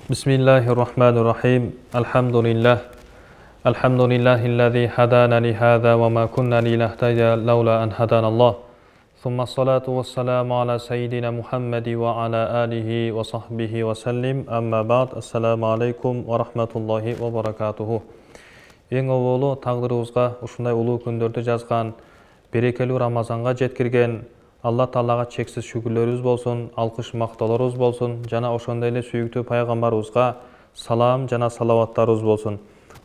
Bismillahirrahmanirrahim. Alhamdulillah. Alhamdulillahilladzi hadana li hadha wa ma kunna linahtadiya laula an hadanallah. Thumma salatu wassalamu ala sayyidina Muhammadi wa ala alihi wa sahbihi wa sallim. Amma ba'd. Assalamu alaikum wa rahmatullahi wa barakatuhu. Ең олы тағдырыбызға ушундай улуу күндөрдү жазган, берекелүү Рамазанга жеткирген Алла Таалага чексиз шүгүрлөрүбүз болсун, алкыш мактоолорубуз болсун, жана ошондой эле сүйүктүү пайгамбарыбызга салам жана салаваттарыбыз болсун.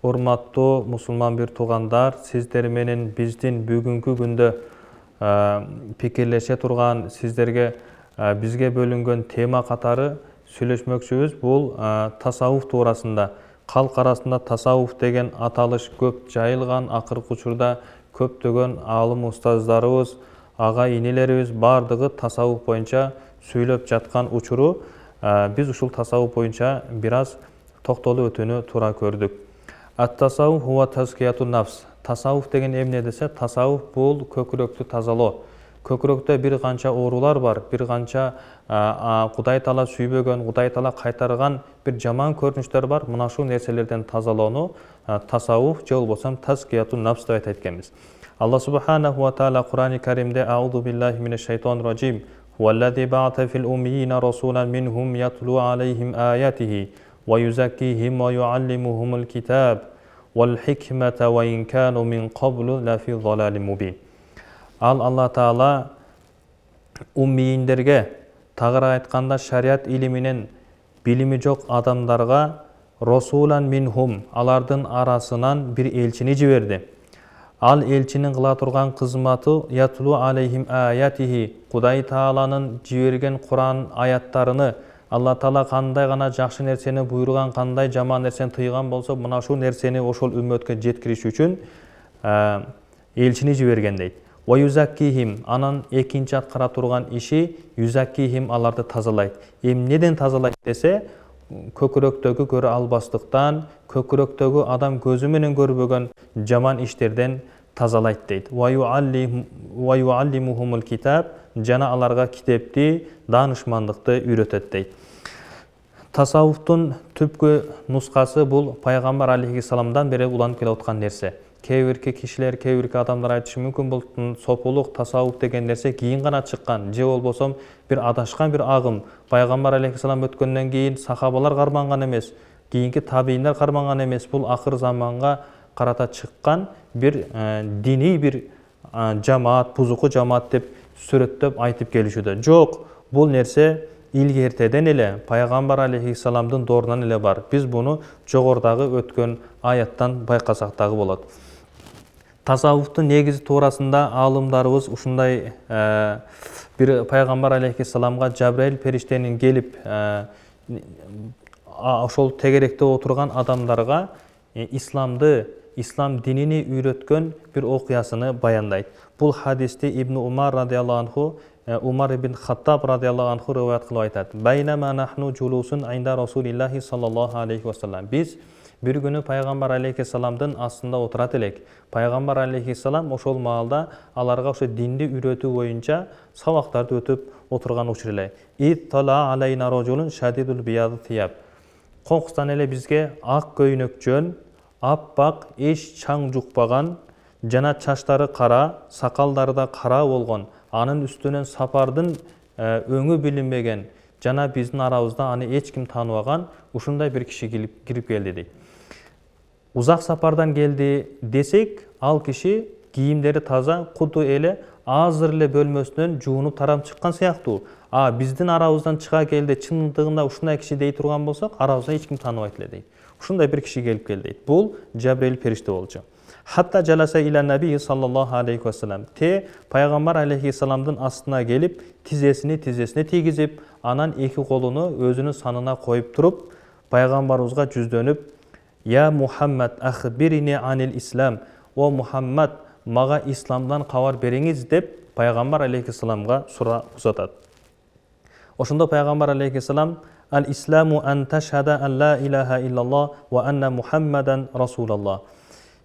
Урматтуу мусулман бир туугандар, сиздер менен биздин бүгүнкү күндө пикирлеше турган, сиздерге бизге бөлүнгөн тема катары сүйлөшмөкчүбүз. Бул тасаввуф туурасында. Халк арасында тасаввуф деген аталыш көп жайылган, акыркы учурда көптөгөн аалым устаздарыбыз, ага инелерибиз бардыгы тасаввуф боюнча сүйлөп жаткан учуру биз ушул тасаввуф боюнча бир аз токтолуп өтүүнү туура көрдүк. Ат-тасаввуф хува тазкиятун нафс. Тасаввуф деген эмне десе, тасаввуф бул көкүрөктү тазалоо. Көкүрөктө бир канча оорулар бар, бир канча Кудай Таала сүйбөгөн, Кудай Таала кайтарган бир жаман көрүнүштөр бар. Мына ушул нерселерден тазалоону тасаввуф же болбосо тазкиятун нафс деп айтат экенбиз. Алла субханаху ва таала Кур'ани Каримде аузу биллахи минеш шайтанир раджим валлази ба'ата фил уммиина расулан минхум ятлу алейхим аятихи ва юзаккихим ва юаллимухумул китаб вал хикмата ва ин кану мин qaблу лафи залалин мубин. Алла Таала уммииндерге, тагыраак айтканда шариат илиминен билими жок адамдарга расулан минхум, алардын арасынан бир элчини жиберди. Ал элчинин кыла турган кызматы ятлу алейхим аятихи, Кудай Тааланын жиберген Кур'ан аяттарыны, Алла Таала кандай гана жакшы нерсени буйруган, кандай жаман нерсени тыйган болсо, мына ушул нерсени ошол үммөткө жеткириш үчүн элчини жиберген дейт. Ва юзаккихим, анан экинчи аткара турган иши юзаккихим, аларды тазалайт. Эмнеден тазалайт десе, көкүрөктөгү көрө албастыктан, көкүрөктөгү адам көзү менен көрбөгөн жаман иштерден тазалайт дейт. Ва юаллимухумул китаб, жана аларга китепти, даанышмандыкты үйрөтөт дейт. Тасаввуфтун түпкү нускасы бул пайгамбар алейхиссаламдан бери уланып келе аткан нерсе. Кээ бирки кишилер, кээ бирки адамдар айтышы мүмкүн, бул сопулук тасаввуф деген нерсе кийин гана чыккан, же болбосо бир адашкан бир агым. Пайгамбар алейхиссалам өткөндөн кийин сахабалар карманган эмес, кийинки табииндар карманган эмес, бул акыр заманга карата чыккан бир диний бир жамаат, бузуку жамаат деп сүрөттөп айтып келишүүдө. Жок, бул нерсе илгертеден эле пайгамбар алейхиссаламдын доорунан эле бар. Биз буну жогорудагы өткөн аяттан байкасак дагы болот. Тасаввуфтун негизи туурасында аалымдарыбыз ушундай бир пайгамбар алейхиссаламга Жабраил периштенин келип ошол тегеректе отурган адамдарга ислам динини үйрөткөн бир окуясыны баяндайт. Бул хадисти Ибн Умар радиаллаху анху, Умар ибн Хаттаб радиаллаху анху риваят кылып айтат. Байнама нахну жулусун айнда Расулиллахи саллаллаху алейхи ва саллам. Биз бир күнү пайгамбар алейхиссаламдын астында отурат элек. Пайгамбар алейхиссалам ошол маалда аларга ошо динди үйрөтүү боюнча сабактарды өтүп отурган учур эле. Иттала алайна рожулун шадидул бияд тияб. Конкустан эле бизге ак көйнөк жөн, аппак, эч чаң жукпаган, жана чачтары кара, сакалдары да кара болгон, анын үстүнөн сапардын өңү билинбеген, жана биздин арабызда аны эч ким тааныбаган ушундай бир киши кирип келди дейт. Узак сапардан келди десек, ал киши кийимдери таза, куду эле азыр эле бөлмөсүнөн жуунуп тарап чыккан сыяктуу. Биздин арабыздан чыга келди, чындыгында ушундай киши дей турган болсок, арабызда эч ким тааныбайт эле дейт. Ушундай бир киши келип келди дейт. Бул Жабраил периште болчу. Хатта жаласа иля наби саллаллаху алейхи ва саллам. Пайгамбар алейхиссаламдын астына келип, тизесине тийгизип, анан эки колуну өзүнүн санына коюп туруп, пайгамбарыбызга жүздөнүп, «Я Мухаммад, ахбирини анил ислам». О Мухаммад, мага исламдан кабар бериңиз деп пайгамбар алейхиссаламга сура узатат. Ошондо пайгамбар алейхиссалам «Ал-исламу ан ташхада ан ла илаха иллаллах ва анна Мухаммадан расулаллах».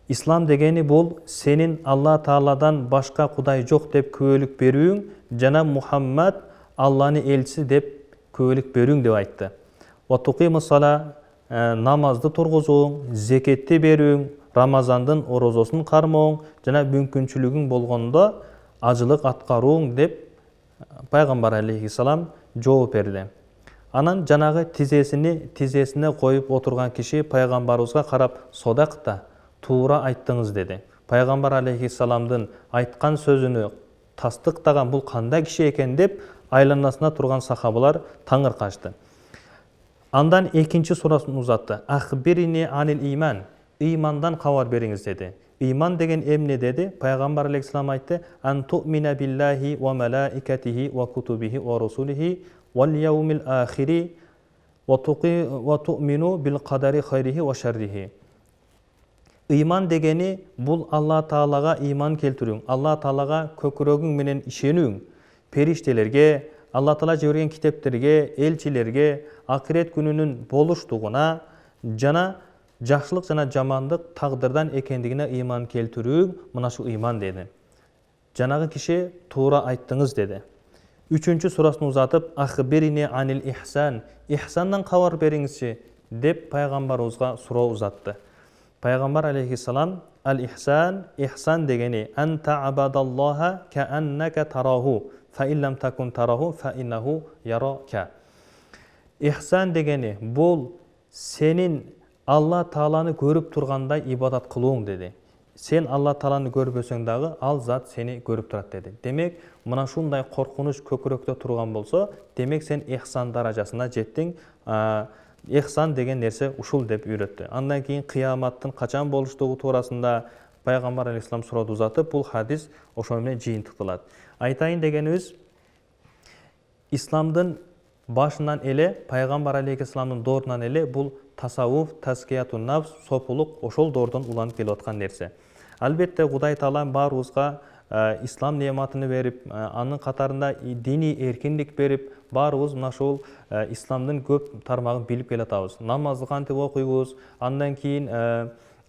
Ислам дегени бул сенин Алла Тааладан башка Кудай жок деп күбөлүк берүүң, жана Мухаммад Алланы элчиси деп күбөлүк берүүң деп айтты. Ва туқимус сала, намазды тургузуң, зекетти берүүң, Рамазандын орозосын кармооң, жана мүмкүнчүлүгүң болгондо ажылык аткарууң деп пайгамбар алейхиссалам жооп берди. Анан жанагы тизесине коюп отурган киши пайгамбарыбызга карап, "Содакта, туура айттыңыз" деди. Пайгамбар алейхиссаламдын айткан сөзүнө тастыктаган бул кандай киши экен деп айланасында турган сахабалар таңыркашты. Андан экинчи сурасын узатты. Ахбирини анил иман. Имандан кабар бериңиз деди. Иман деген эмне деди? Пайгамбар алейхиссалам айтты: "Ан ту'мина биллахи ва малаикатихи ва кутубихи ва русулихи вал яумил ахири ва ту'мину бил кадари хайрихи ва шаррихи." Иман дегени бул Алла Таалага иман келтирүүң, Алла Таалага көкүрөгүң менен ишенүүң, периштелерге, Алла Таала жиберген китептерге, элчилерге, акырет күнүнүн болуштугуна жана жакшылык жана жамандык тагдырдан экендигине иман келтирүүң, мына ушул иман деди. Жанагы киши туура айттыңыз деди. Үчүнчү сурасын узатып, ахбирини анил ихсан. Ихсандан кабар бериңизчи деп пайгамбарыбызга суроо узатты. Пайгамбар алейхиссалам ал-ихсан, ихсан дегени анта абадаллаха кааннака тараху, фа иллам такун тараху фа иннаху ярака. Ихсан дегени бул сенин Алла Тааланы көрүп тургандай ибадат кылууң деди. Сен Алла Тааланы көрбөсөң дагы ал зат сени көрүп турат деди. Демек, мына шундай коркунуч көкүрөктө турган болсо, демек сен ихсан даражасына жеттиң. Ихсан деген нерсе ушул деп үйрөттү. Андан кийин кыяматтын качан болуштугу туурасында пайгамбар алейхиссалам суроо узатып, бул хадис ошо менен жыйынтыкталат. Айтайын дегенибиз, исламдын башынан эле, пайгамбар алейхиссаламдын доорунан эле бул тасаввуф, таскиятун нафс, сопулук ошол доордон уланып келип аткан нерсе. Албетте Кудай Таала баарыбызга ислам неаматын берип, анын катарында диний эркиндик берип, баарыбыз мына ушул исламдын көп тармагын билип келатабыз. Намазды кантип окуйбуз, андан кийин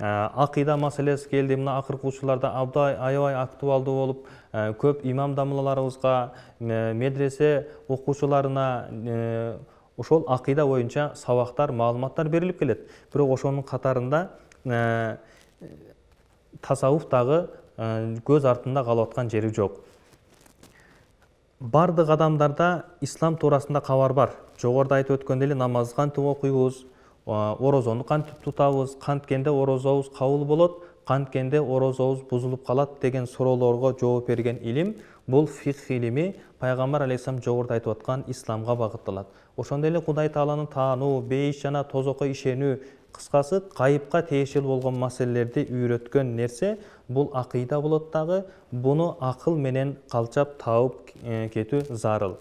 акыйда маселеси келди. Мына акыркы учурларда аябай актуалдуу болуп, көп имам дамлаларыбызга, медресе окуучуларына ошол акыйда боюнча сабактар, маалыматтар берилип келет. Бирок ошонун катарында тасаввуф дагы көз артында калып аткан жери жок. Бардык адамдарда ислам туурасында кабар бар. Жогоруда айтып өткөндөй эле намазды кантип окуйбуз, орозону кантип тутабыз, канткенде орозобуз кабыл болот, канткенде орозобуз бузулуп калат деген суроолорго жооп берген илим, бул фикх илими пайгамбар алейхиссалам жогоруда айтып аткан исламга багытталат. Ошондой эле Кудай Тааланы таануу, бейиш жана тозокко ишенүү, кыскасы кайыпка тиешелүү болгон маселелерди үйрөткөн нерсе бул акыйда болот дагы, буну акыл менен калчап таап кетүү зарыл.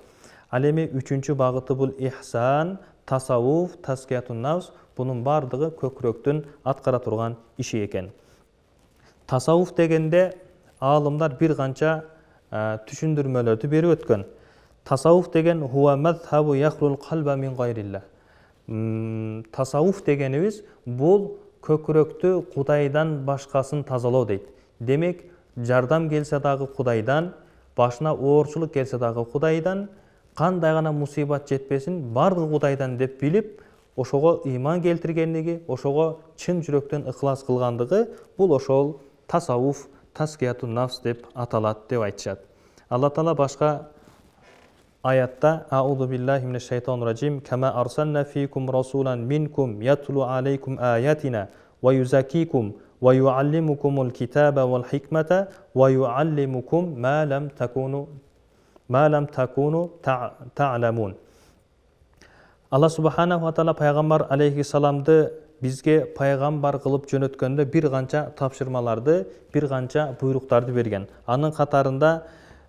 Ал эми үчүнчү багыты бул ихсан, тасаввуф, таскиятун нафс, бунун бардыгы көкүрөктүн аткара турган иши экен. Тасаввуф дегенде аалымдар бир канча түшүндүрмөлөрдү берип өткөн. Тасаввуф деген хуа мазхабу яхрул қалба мин гайрилла. Тасаввуф дегенибиз бул көкүрөктү Кудайдан башкасын тазалоо дейт. Демек, жардам келсе дагы Кудайдан, башына оорчулук келсе дагы Кудайдан, кандай гана мусибат жетпесин, бардыгы Кудайдан деп билип, ошого иман келтиргендиги, ошого чын жүрөктөн ыхлас кылгандыгы, бул ошол тасаввуф, таскиятун нафс деп аталат деп айтышат. Алла Таала башка аятта аузу биллахи минеш шайтанир ражим кама арсална фикум расулан минкум ятлу алейкум аятина ва юзакикум ва юаллимукумул китаба вал хикмата ва юаллимукум ма лам такуну та'ламун. Алла субханаху ва таала пайгамбар алейхиссаламды бизге пайгамбар кылып жөнөткөндө бир канча тапшырмаларды, бир канча буйруктарды берген. Анын катарында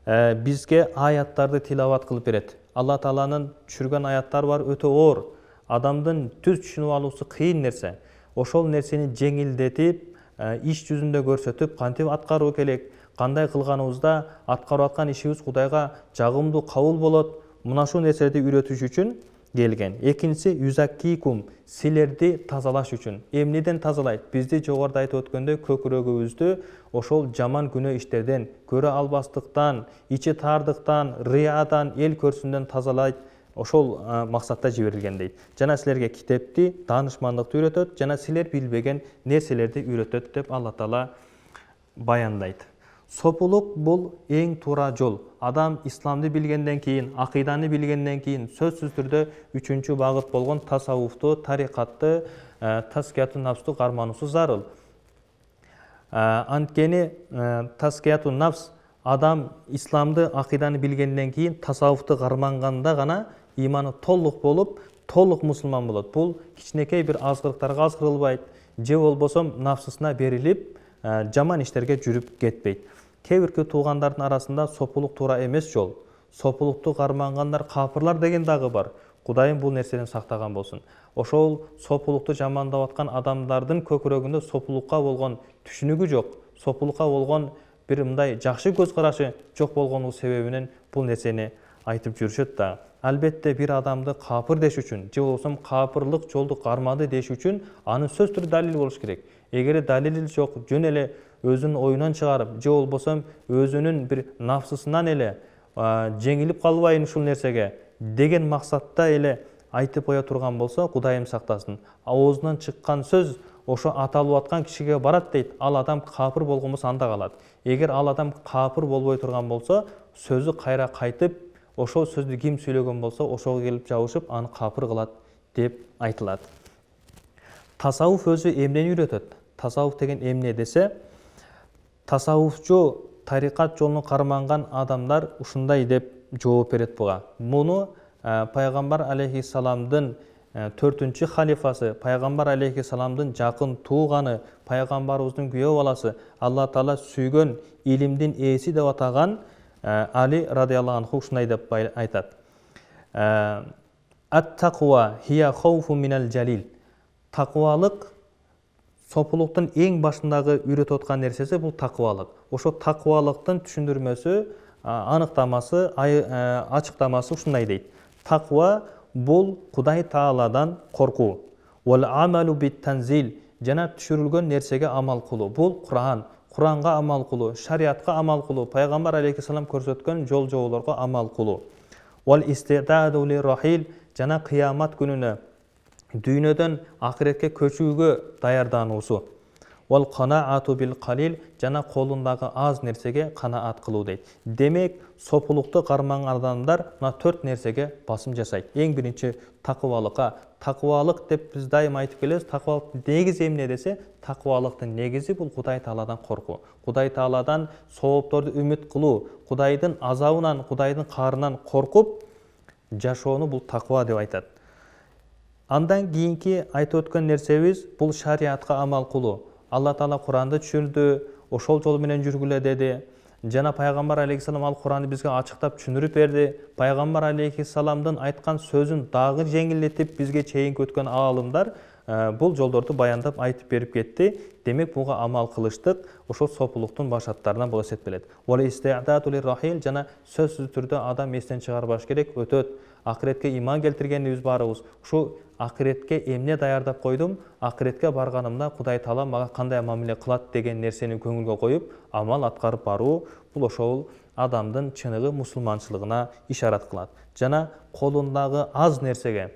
бизге аяттарды тилават кылып берет. Алла Тааланын түшүргөн аяттар бар, өтө оор. Адамдын түз түшүнүп алуусу кыйын нерсе. Ошол нерсени жеңилдетип, иш жүзүндө көрсөтүп, кантип аткаруу керек, кандай кылганыбызда аткарып аткан ишибиз Кудайга жагымдуу кабыл болот. Мына ушул нерселерди үйрөтүш үчүн келген. Экинчиси юзаккикум, силерди тазалаш үчүн. Эмнеден тазалайт? Бизди жогоруда айтып өткөндөй көкүрөгүбүздү ошол жаман күнөө иштерден, көрө албастыктан, ичи таардыктан, риядан, эл көрсүндөн тазалайт, ошол максатта жиберилген дейт. Жана силерге китепти, таанышмандыкты үйрөтөт, жана силер билбеген нерселерди үйрөтөт деп Алла Таала баяндайт. Сопулук бул эң туура жол. Адам исламды билгенден кийин, акыйданы билгенден кийин сөзсүз түрдө 3-чү багыт болгон тасаввуфту, тарикатты, таскияту нафсту кармануусу зарыл. Анткени таскияту нафс адам исламды, акыйданы билгенден кийин тасаввуфту карманганда гана иманы толук болуп, толук мусулман болот. Бул кичинекей бир азгырыктарга азгырылбайт, же болбосо нафсысына берилип, жаман иштерге жүрүп кетпейт. Кээ бирки туугандардын арасында сопулук туура эмес жол, сопулукту кармангандар капырлар деген дагы бар. Кудайым бул нерседен сактаган болсун. Ошол сопулукту жамандап аткан адамдардын көкүрөгүндө сопулукка болгон түшүнүгү жок, сопулукка болгон бир мындай жакшы көз карашы жок болгону себебинен бул нерсени айтып жүрүшөт да. Албетте бир адамды капыр деш үчүн, же болбосо капырлык жолду кармады деш үчүн анын сөз түрү далил болуш керек. Эгер далил жок, жөн эле өзүнүн оюнан чыгарып, же болбосо өзүнүн бир нафсысынан эле жеңилип калбайын ушул нерсеге деген максатта эле айтып кое турган болсо, Кудайым сактасын. Оозунан чыккан сөз ошо аталып аткан кишиге барат дейт. Ал адам капыр болгон болсо анда калат. Эгер ал адам капыр болбой турган болсо, сөзү кайра кайтып, ошол сөздү ким сүйлөгөн болсо, ошого келип жабышып, аны капыр кылат деп айтылат. Тасаввуф өзү эмнени үйрөтөт? Тасаввуф деген эмне десе, тасаввуфчу тарикат жолун карманган адамдар ушундай деп жооп берет буга. Муну пайгамбар алейхиссаламдын 4-чү халифасы, пайгамбар алейхиссаламдын жакын тууганы, пайгамбарыбыздын күйөө баласы, Алла Таала сүйгөн илимдин ээси деп атаган Али радиаллаху анху ушундай деп айтат. Ат-тақва хия хауфу минал жалил. Тақвалык сопулуктун эң башындагы үйрөтүп аткан нерсеси бул тақвалык. Ошо тақвалыктын түшүндүрмөсү, аныктамасы, ачыктамасы ушундай дейт. Тақва бул Кудай Тааладан коркуу. Вал амалу бит танзил, жана түшүрүлгөн нерсеге амал кылуу. Бул Куран, Куранга амал кылуу, шариатка амал кылуу, пайгамбар алейхиссалам көрсөткөн жол жоболорго амал кылуу. Вал истидаду лирахил, жана кыямат күнүнө дүйнөдөн акыретке көчүүгө даярдануусу. Вал канаату бил калил, жана колундагы аз нерсеге канаат кылуу дейт. Демек, сопулукту карманган адамдар мына 4 нерсеге басым жасайт. Эң биринчи такыбалыкка. Такыбалык деп биз дайым айтып келебиз. Такыбалыктын негизи эмне десе, такыбалыктын негизи бул Кудай Тааладан коркуу. Кудай Тааладан соопторду үмүт кылуу, Кудайдын азабынан, Кудайдын каарынан коркуп жашоону бул такыба деп айтат. Андан кийинки айтып өткөн нерсебиз бул шариатка амал кылуу. Алла Таала Куранды түшүрдү, ошол жол менен жүргүлө деди. Жана пайгамбар алейхиссалам ал Куранды бизге ачыктап түшүндүрүп берди. Пайгамбар алейхиссаламдын айткан сөзүн дагы жеңилдетип бизге чейинки өткөн аалымдар бул жолдорду баяндап айтып берип кетти. Демек буга амал кылыштык ошол сопулуктун башаттарынан боло эсептелет. Вала истиадату лирахил, жана сөзсүз түрдө адам эстен чыгарбаш керек, өтөт. Акыретке иман келтиргенибиз барыбыз. Ушу акыретке эмне даярдап койдум? Акыретке барганымда Кудай Таала мага кандай мамиле кылат деген нерсени көңүлгө коюп, амал аткарып баруу, бул ошол адамдын чыныгы мусулманчылыгына ишарат кылат. Жана колундагы аз нерсеге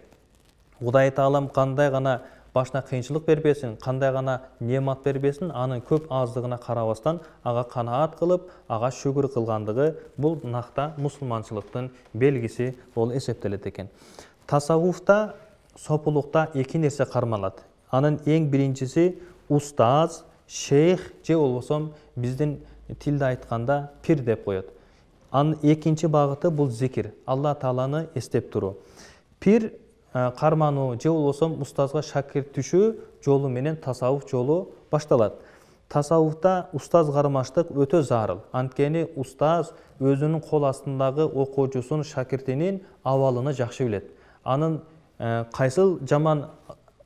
Кудай Таалам кандай гана башына кыйынчылык бербесин, кандай гана неамат бербесин, анын көп аздыгына карабастан ага канаат кылып, ага шүгүр кылгандыгы бул накта мусулманчылыктын белгиси болуп эсептелет экен. Тасаввуфта, сопулукта эки нерсе кармалат. Анын эң биринчиси устаз, шейх же болбосо биздин тилде айтканда пир деп коет. Анын экинчи багыты бул зикир, Алла Тааланы эстеп туруу. Пир кармануу же болбосо устазга шакирт түшүү жолу менен тасаввуф жолу башталат. Тасаввуфта устаз кармаштык өтө зарыл. Анткени устаз өзүнүн кол астындагы окуучусунун, шакиртинин абалыны жакшы билет. Анын кайсыл жаман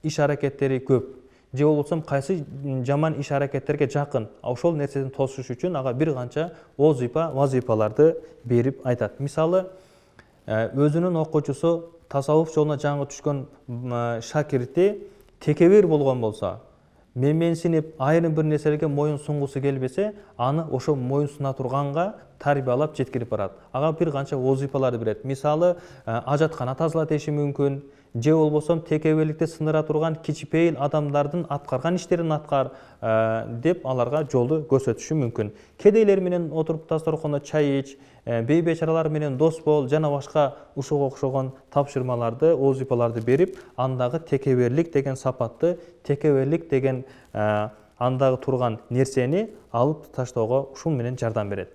иш аракеттери көп, же болбосо кайсы жаман иш аракеттерге жакын, ошол нерседен тосуш үчүн ага бир канча вазифаларды берип айтат. Мисалы, өзүнүн окуучусу тасаввуф жолуна жаңы түшкөн шакирти текебир болгон болсо, менменсинип айрым бир нерселерге моюн сунгусу келбесе, аны ошо моюн суна турганга тарбиялап жеткирип барат. Ага бир канча вазифаларды берет. Мисалы, ажаткана тазалат иши мүмкүн, же болбосо текебеликти сындыра турган кичипейил адамдардын аткарган иштерин аткар деп аларга жолду көрсөтүшү мүмкүн. Кедейлер менен отуруп дасторкондо чай ич, бейбечаралар менен дос бол жана башка ушуга окшогон тапшырмаларды, вазифаларды берип, андагы текеберлик деген сапатты, текеберлик деген андагы турган нерсени алып таштоого ушул менен жардам берет.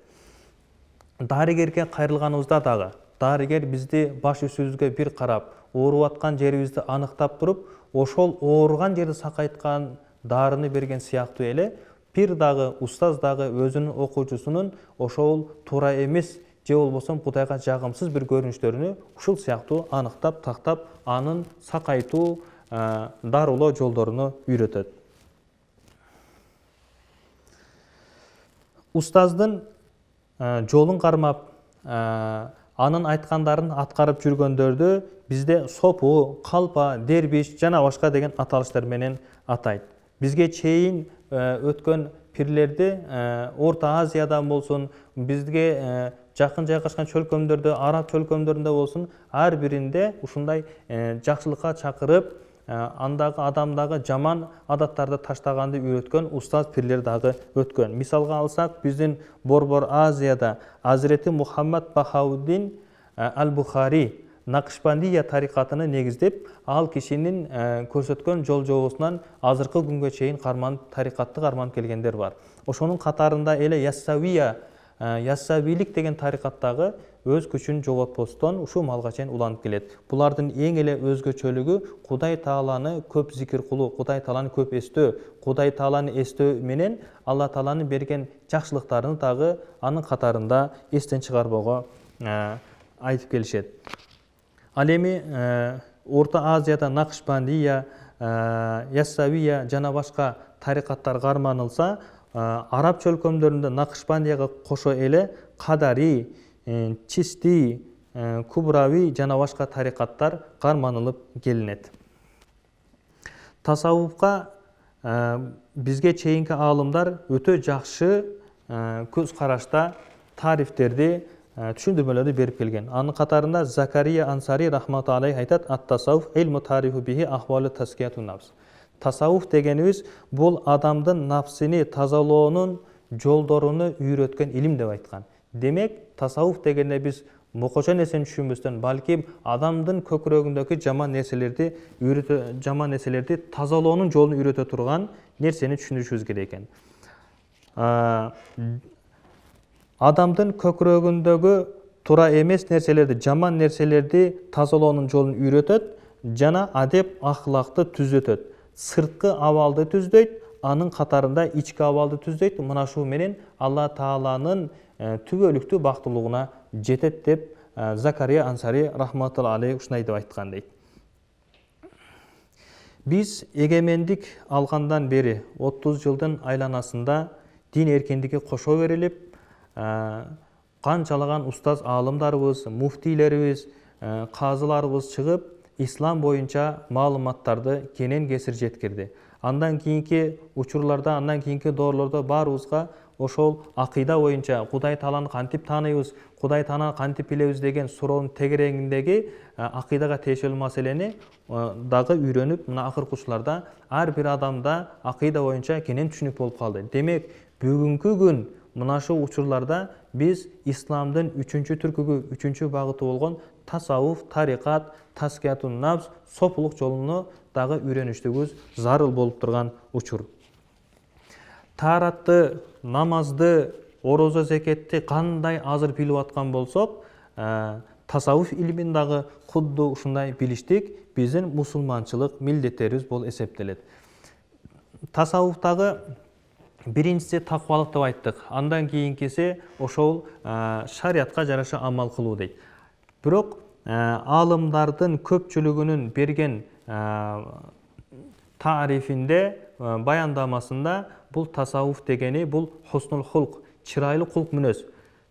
Дарыгерге кайрылганыбызда дагы, дарыгер бизди баш үстүбүзгө бир карап, ооруп аткан жерибизди аныктап туруп, ошол ооруган жерди сакайткан дарыны берген сыяктуу эле, бир дагы устаз дагы өзүнүн окуучусунун ошол туура эмес же болбосо Кудайга жагымсыз бир көрүнүштөрүнү ушул сыяктуу аныктап, тактап, анын сакайтуу, дарылоо жолдоруну үйрөтөт. Устаздын жолун кармап, анын айткандарын аткарып жүргөндөрдү бизде сопу, калпа, дербиш жана башка деген аталыштар менен атайт. Бизге чейин өткөн пирлерди Орто Азиядан болсун, бизге жакын жайгашкан чөлкөмдөрдө, араб чөлкөмдөрүндө болсун, ар биринде ушундай жакшылыкка чакырып, андагы адамдагы жаман адаттарды таштаганды үйрөткөн устаз пирлер дагы өткөн. Мисалга алсак, биздин Борбор Азияда Азирети Мухаммад Бахауддин Ал-Бухари Накшбандия тарикатыны негиздеп, ал кишинин көрсөткөн жол жобосунан азыркы күнгө чейин тарикатты карманып келгендер бар. Ошонун катарында эле Яссавилик деген тарикаттагы өз күчүн жоготпостон ушул малга чейин уланып келет. Булардын эң эле өзгөчөлүгү Кудай Тааланы көп зикир кылуу, Кудай Тааланы көп эстөө, Кудай Тааланы эстөө менен Алла Тааланын берген жакшылыктарын дагы анын катарында эстен чыгарбоого айтып келишет. Ал эми Орто Азияда Накшбандия, Яссавия жана башка тарикаттар карманылса, араб чөлкөмдөрүндө Накшбандияга кошо эле Кадари, Чисти, Кубрави жана башка тарикаттар карманылып келинет. Тасаввуфка бизге чейинки аалымдар өтө жакшы көз карашта тарифтерди, түшүндүрмөлөрдү берип келген. Анын катарында Закария Ансари рахматуллахи алейхи айтат: "Ат-тасаввуф илму тарифу бихи ахвалу таскиятун нафс." Тасаввуф дегенибиз бул адамдын нафсини тазалоонун жолдоруну үйрөткөн илим деп айткан. Демек, тасаввуф дегенде биз мокочо нерсени түшүнбөстөн, балким адамдын көкүрөгүндөгү жаман нерселерди тазалоонун жолун үйрөтө турган нерсени түшүндүрүшүбүз керек экен. Адамдын көкүрөгүндөгү туура эмес нерселерди, жаман нерселерди тазалоонун жолун үйрөтөт жана адеп ахлакты түзөтөт. Сырткы абалды түздөйт, анын катарында ички абалды түздөйт. Мына ушул менен Алла Тааланын түбөлүктүү бактылыгына жетет деп Закария Ансари рахматуллахи алейхи ушундай деп айткан дейт. Биз эгемендик алгандан бери 30 жылдын айланасында дин эркиндиги кошо берилип, канчалаган устаз аалымдарыбыз, муфтийлерибиз, казыларыбыз чыгып, ислам боюнча маалыматтарды кенен кесир жеткирди. Андан кийинки учурларда, андан кийинки доорлордо баарыбызга ошол акыйда боюнча Кудай Тааланы кантип тааныйбыз, Кудай Тааланы кантип билебиз деген суроонун тегерегиндеги акыйдага тиешелүү маселени дагы үйрөнүп, мына акыркы учурларда ар бир адамда акыйда боюнча кенен түшүнүк болуп калды. Демек, бүгүнкү күн мына ушул учурларда биз исламдын 3-түркүгү, 3-багыты болгон тасаввуф, тарикат, таскиятун нафс, сопулук жолуну дагы үйрөнүштүгүбүз зарыл болуп турган учур. Тааратты, намазды, орозо, зекетти кандай азыр билип аткан болсок, тасаввуф илимин дагы кудду ушундай билиштик биздин мусулманчылык милдеттерибиз болуп эсептелет. Тасаввуфтагы биринчиси таквалык деп айттык. Андан кийинкиси ошол шариатка жараша амал кылуу дейт. Бирок аалымдардын көпчүлүгүнүн берген тарифинде, баяндамасында бул тасаввуф дегени бул хуснул хулк, чырайлуу кулк мүнөз.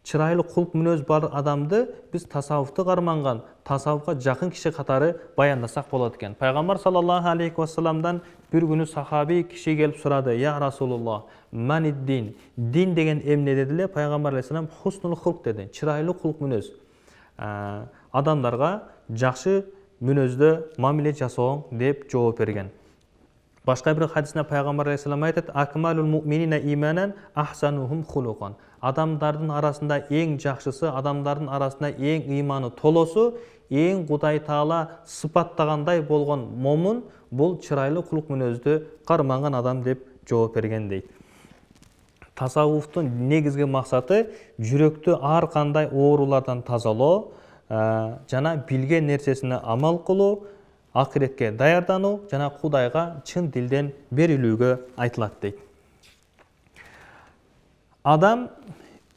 чырайлы кулк мүнөз бар адамды биз тасаввуфты карманган, тасаввуфка жакын киши катары баяндасак болот экен. Пайгамбар саллаллаху алейхи вассаламдан бир күнү сахаби киши келип сурады: "Я Расулуллах, манид-дин? Дин деген эмне?" деди эле. Пайгамбар алейхиссалам хуснул хулк деди. Чырайлы кулк мүнөз. Адамдарга жакшы мүнөздө мамиле жасооң деп жооп берген. Башка бир хадисте Пайгамбар алейхиссалам айтат: "Акмалул муъминина иманан ахсанухум хулукан." Адамдардын арасында эң жакшысы, адамдардын арасында эң ыйманы толосу, эң Кудай Таала сыпаттагандай болгон момун бул чырайлы кулк мүнөздү карманган адам деп жооп берген дейт. Тасаввуфтун негизги максаты жүрөктү ар кандай оорулардан тазалоо, жана билген нерсесине амал кылуу, акыретке даярдануу жана Кудайга чын дилден берилүүгө айтылат дейт. Адам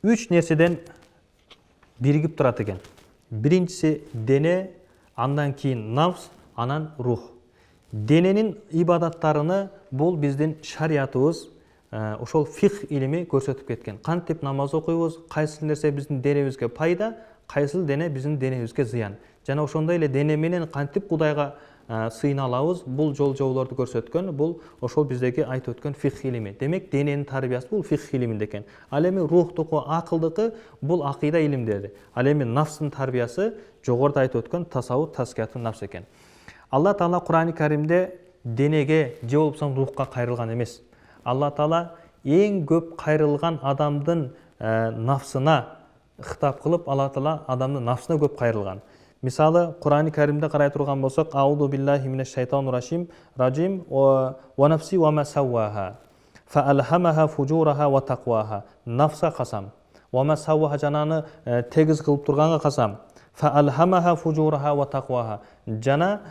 үч нерседен биригип турат экен. Биринчиси дене, андан кийин нафс, анан рух. Дененин ибадаттарыны бул биздин шариятыбыз, ошол фих илими көрсөтүп кеткен. Кантип намаз окуйбуз, кайсы нерсе биздин денебизге пайда, кайсы дене биздин денебизге зыян. Жана ошондой эле дене менен кантип Кудайга сыйына алабыз, бул жол-жолдорду көрсөткөн, бул ошол биздеги айтып өткөн фих илими. Демек, дененин тарбиясы бул фих илиминде экен. Ал эми рухтуку, акылдыкы бул акыйда илимдери. Ал эми нафстын тарбиясы жогоруда айтып өткөн тасаввуф, таскиятун нафс экен. Алла Таала Кур'ани Каримде денеге же болбосо рухка кайрылган эмес. Алла Таала эң көп кайрылган адамдын нафсына хитап кылып, Алла Таала адамдын нафсына көп кайрылган. Мисалы, Кур'ани Каримде карай турган болсок, Аузу биллахи минеш шайтанир рajim ва нафси ва ма савваха фаалхамаха фужураха ва тaqwaha. Нафса касам. Ва ма савваха жананы тегиз кылып турганга касам. Фаалхамаха фужураха ва taqwaha. Жана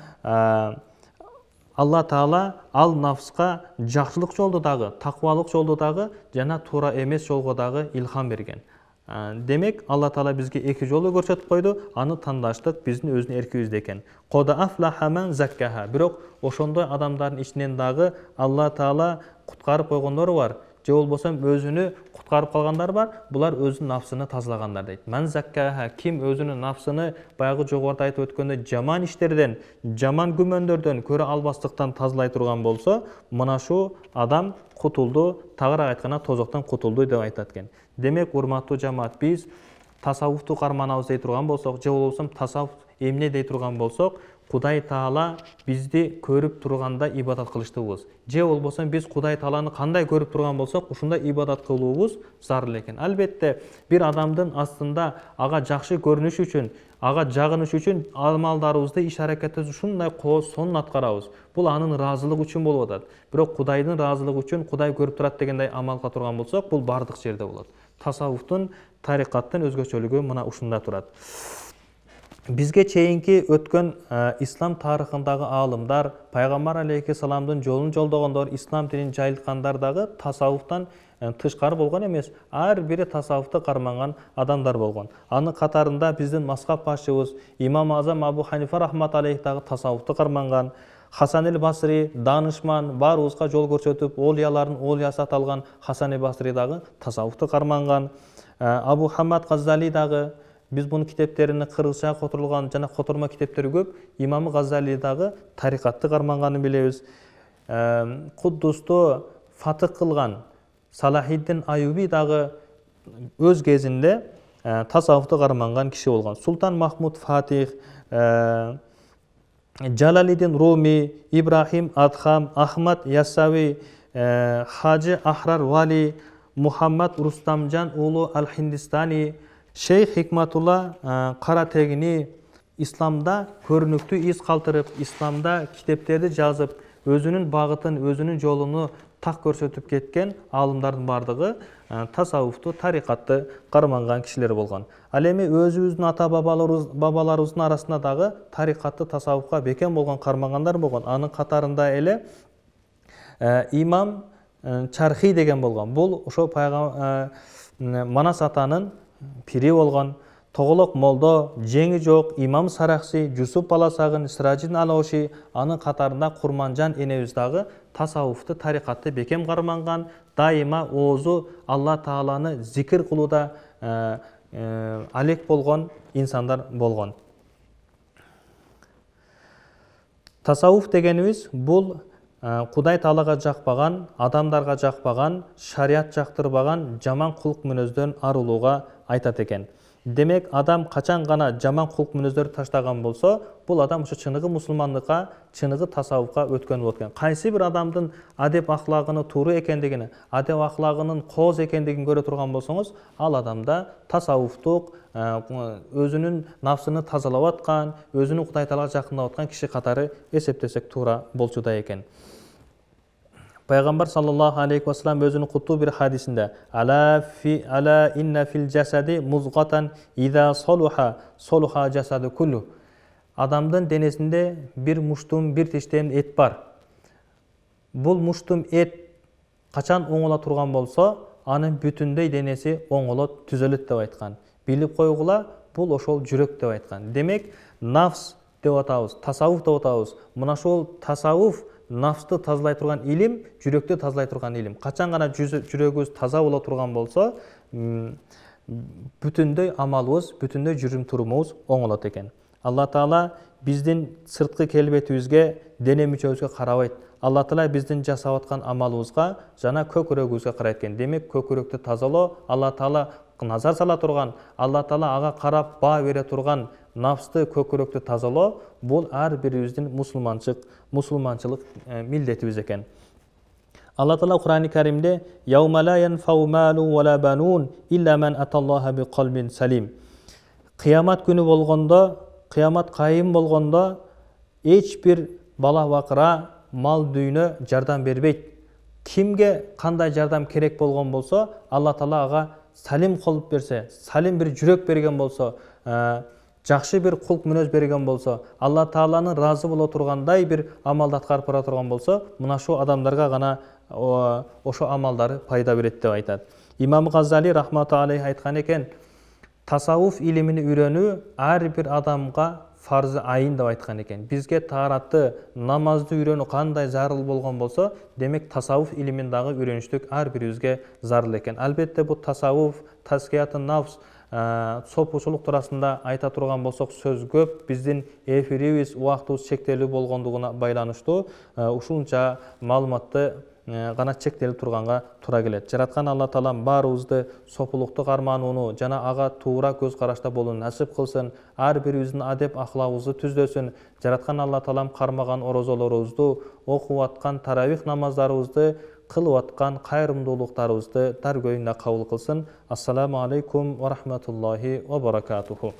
Алла Таала ал нафска жакшылык жолдо дагы, таквалык жолдо дагы жана туура эмес жолго дагы илхам берген. Демек, Алла Таала бизге эки жолду көрсөтүп койду, аны тандаштык биздин өзүнүн эркибизде экен. Кода афлаха ман заккаха. Бирок ошондой адамдардын ичинен дагы Алла Таала куткарып койгондору бар. Же болбосо өзүнү куткарып калгандар бар. Булар өзүнүн нафсыны тазалагандар дейт. Ман заккаха, ким өзүнүн нафсыны баягы жогоруда айтып өткөндө жаман иштерден, жаман күмөндөрдөн, көрө албастыктан тазалай турган болсо, мына шу адам кутулду, тагыраак айтканда тозоктон кутулду деп айтат экен. Демек, урматтуу жамаат, биз тасаввуфту карманабыз дей турган болсок, же болбосо тасаввуф эмне дей турган болсок, Кудай Таала бизди көрүп турганда ибадат кылыштыбыз. Же болбосо биз Кудай Тааланы кандай көрүп турган болсок, ушундай ибадат кылуубуз зарыл экен. Албетте, бир адамдын астында ага жакшы көрүнүш үчүн, ага жагыныш үчүн амалдарыбызды, иш-аракетибизди ушундай сонун аткарабыз. Бул анын ыраазылыгы үчүн болуп атат. Бирок Кудайдын ыраазылыгы үчүн Кудай көрүп турат дегендей амал кыла турган болсок, бул бардык жерде болот. Тасаввуфтун, тарикаттын өзгөчөлүгү мына ушунда турат. Бизге чейинки өткөн ислам тарыхындагы аалымдар, Пайгамбар алейхиссаламдын жолун жолдогондор, ислам динин жайылткандар дагы тасаввуфтан тышкары болгон эмес, ар бири тасаввуфты карманган адамдар болгон. Анын катарында биздин мазхаб башчыбыз Имам Азам Абу Ханифа рахмат алейх дагы тасаввуфты карманган. Хасан эль-Басри, данышман, барыбызга жол көрсөтүп, олиялардын олиясы аталган Хасан эль-Басри дагы тасаввуфты карманган. Абу Хаммад Газзали дагы, биз бунун китептерине кыргызча которулган жана котормо китептери көп. Имам Газзали дагы тарикатты карманганын билебиз. Куддусту фатык кылган Салахиддин Аюби дагы өз кезинде тасаввуфты карманган киши болгон. Султан Махмуд Фатих, Джалалиддин Руми, Ибрахим Адхам, Ахмад Яссави, Хажы Ахрар Вали, Мухаммад Рустамжан уулу Ал-Хиндистани, Шейх Хикматулла Каратегини исламда көрүнүктүү из калтырып, исламда китептерди жазып, өзүнүн багытын, өзүнүн жолуну так көрсөтүп кеткен аалымдардын бардыгы тасаввуфту, тарикатты карманган кишилер болгон. Ал эми өзүбүздүн ата бабаларыбыздын арасында дагы тарикатты, тасаввуфка бекем болгон кармангандар болгон. Анын катарында эле имам Чархи деген болгон. Бул ошо Манас атанын пири болгон. Тоголок молдо, жеңи жок, имам Сарахси, Жусуп Баласагын, Сиражиддин Алоши, анын катарында Курманжан энебиз дагы тасаввуфты, тарикатты бекем карманган, дайыма оозу Алла Тааланы зикир кылууда, алек болгон инсандар болгон. Тасауф дегенибиз бул Кудай Таалага жакпаган, адамдарга жакпаган, шарият жактырбаган жаман кулк мүнөздөн арылууга айтат экен. Демек, адам качан гана жаман кулк мүнөздөрдү таштаган болсо, бул адам ушу чыныгы мусулмандыкка, чыныгы тасаввуфка өткөн болот экен. Кайсы бир адамдын адеп ахлагынын туура экендигини, адеп ахлагынын кооз экендигин көрө турган болсоңуз, ал адамда тасаввуфтук, өзүнүн нафсыны тазалап аткан, өзүнүн Кудай Таалага жакындап аткан киши катары эсептесек туура болчудай экен. Пайгамбар саллаллаху алейхи ва саллям өзүнүн куттуу бир хадисинде ала инна фил жасади музгатан иза салуха салуха жасаду куллу. Адамдын денесинде бир муштум, бир тиштем эт бар. Бул муштум эт качан оңола турган болсо, анын бүтүндөй денеси оңолот, түзөлөт деп айткан. Билип койгула, бул ошол жүрөк деп айткан. Демек, нафс деп атабыз, тасаввуф деп атабыз. Мына ошол тасаввуф нафсты тазалай турган илим, жүрөктү тазалай турган илим. Качан гана жүрөгүбүз таза боло турган болсо, бүтүндөй амалыбыз, бүтүндөй жүрүм турумубуз оңолот экен. Алла Таала биздин сырткы келбетибизге, дене мүчөбүзгө карабайт. Алла Таала биздин жасап аткан амалыбызга жана көкүрөгүбүзгө карайт экен. Демек, көкүрөктү тазалоо, Алла Таала назар сала турган, Алла Таала ага карап баа бере турган нафсты, көкүрөктү тазалоо, бул ар бирибиздин мусулманчылык милдетибиз экен. Алла Таала Кур'ан-ы Каримде «Яума ла янфау малу ва ла банун илля ман аталлаха би қалбин салим». Кыямат күнү болгондо, кыямат кайым болгондо, эч бир бала бакыра, мал дүйнө жардам бербейт. Кимге кандай жардам керек болгон болсо, Алла Таала ага салим кылып берсе, салим бир жүрөк берген болсо, жакшы бир кулк мүнөз берген болсо, Алла Тааланын разы боло тургандай бир амалды аткарып бара турган болсо, мына ошо адамдарга гана ошо амалдары пайда берет деп айтат. Имам Газали рахмату алейхи айткан экен, тасаввуф илимин үйрөнүү ар бир адамга фарзы айын деп айткан экен. Бизге тааратты, намазды үйрөнүү кандай зарыл болгон болсо, демек тасаввуф илимин дагы үйрөнүштүк ар бирибизге зарыл экен. Албетте бул тасаввуф, таскиятун нафс, сопучулук туурасында айта турган болсок сөз көп, биздин эфирибиз, убактыбыз чектелүү болгондугуна байланыштуу, ушунча маалыматты гана чектелип турганга туура келет. Жараткан Алла Таалам баарыбызды сопулукту карманууну жана ага туура көз карашта болууну насип кылсын. Ар бирибиздин адеп ахлагыбызды түздөсүн. Жараткан Алла Таалам кармаган орозолорубузду, окуп аткан таравих намаздарыбызды, кылып аткан кайрымдуулуктарыбызды даргөйүндө кабыл кылсын. Ассаламу алейкум ва рахматуллахи ва баракатуху.